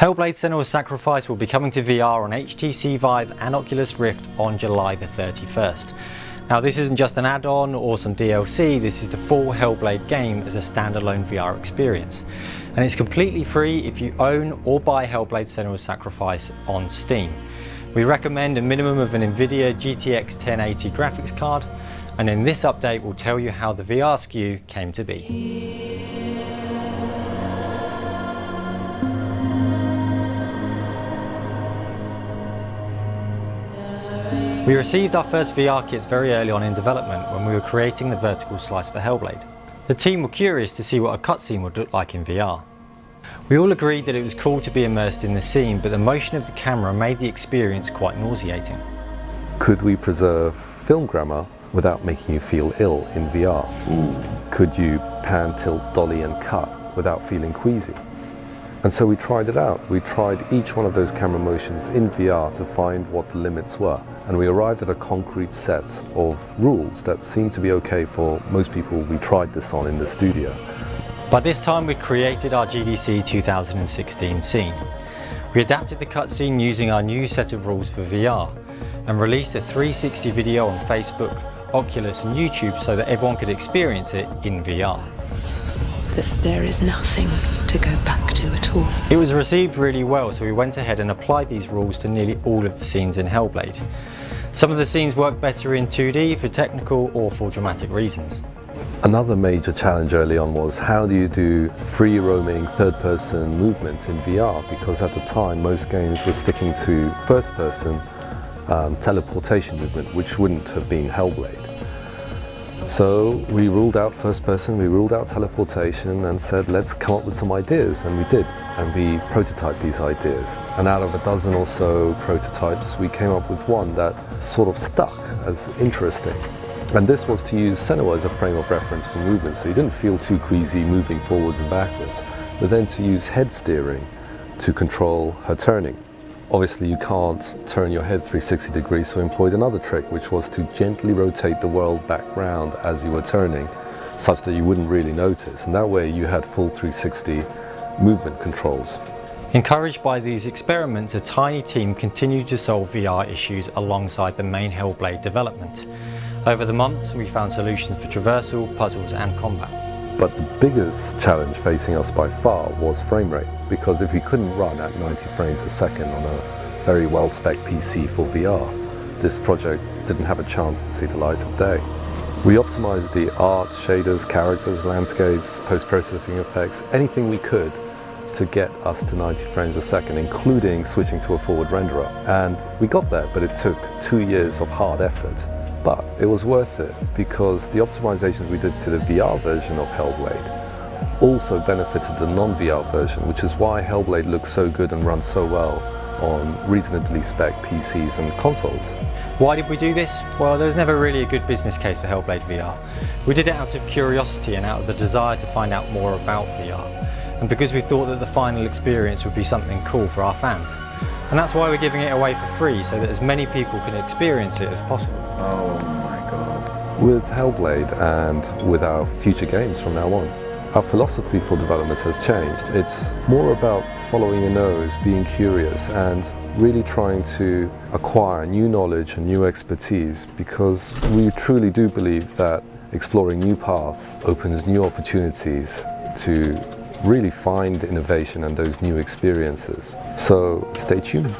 Hellblade: Senua's Sacrifice will be coming to VR on HTC Vive and Oculus Rift on July the 31st. Now this isn't just an add-on or some DLC, this is the full Hellblade game as a standalone VR experience. And it's completely free if you own or buy Hellblade: Senua's Sacrifice on Steam. We recommend a minimum of an nvidia GTX 1080 graphics card, and in this update we'll tell you how the VR SKU came to be. We received our first VR kits very early on in development when we were creating the vertical slice for Hellblade. The team were curious to see what a cutscene would look like in VR. We all agreed that it was cool to be immersed in the scene, but the motion of the camera made the experience quite nauseating. Could we preserve film grammar without making you feel ill in VR? Could you pan, tilt, dolly and cut without feeling queasy? And so we tried it out. We tried each one of those camera motions in VR to find what the limits were. And we arrived at a concrete set of rules that seemed to be okay for most people we tried this on in the studio. By this time we'd created our GDC 2016 scene. We adapted the cutscene using our new set of rules for VR and released a 360 video on Facebook, Oculus and YouTube so that everyone could experience it in VR. That there is nothing to go back to at all. It was received really well, so we went ahead and applied these rules to nearly all of the scenes in Hellblade. Some of the scenes work better in 2D for technical or for dramatic reasons. Another major challenge early on was how do you do free roaming third-person movement in VR, because at the time most games were sticking to first-person teleportation movement, which wouldn't have been Hellblade. So we ruled out first person, we ruled out teleportation and said let's come up with some ideas, and we did. And we prototyped these ideas. And out of a dozen or so prototypes, we came up with one that sort of stuck as interesting. And this was to use Senua as a frame of reference for movement, so you didn't feel too queasy moving forwards and backwards, but then to use head steering to control her turning. Obviously you can't turn your head 360 degrees, so we employed another trick, which was to gently rotate the world background as you were turning, such that you wouldn't really notice. And that way you had full 360 movement controls. Encouraged by these experiments, a tiny team continued to solve VR issues alongside the main Hellblade development. Over the months, we found solutions for traversal, puzzles and combat. But the biggest challenge facing us by far was frame rate, because if we couldn't run at 90 frames a second on a very well-spec PC for VR, this project didn't have a chance to see the light of day. We optimized the art, shaders, characters, landscapes, post-processing effects, anything we could to get us to 90 frames a second, including switching to a forward renderer. And we got there, but it took 2 years of hard effort. But it was worth it, because the optimizations we did to the VR version of Hellblade also benefited the non-VR version, which is why Hellblade looks so good and runs so well on reasonably spec PCs and consoles. Why did we do this? Well, there was never really a good business case for Hellblade VR. We did it out of curiosity and out of the desire to find out more about VR, and because we thought that the final experience would be something cool for our fans. And that's why we're giving it away for free, so that as many people can experience it as possible. Oh my god. With Hellblade and with our future games from now on, our philosophy for development has changed. It's more about following your nose, being curious and really trying to acquire new knowledge and new expertise, because we truly do believe that exploring new paths opens new opportunities to really find innovation and those new experiences. So stay tuned.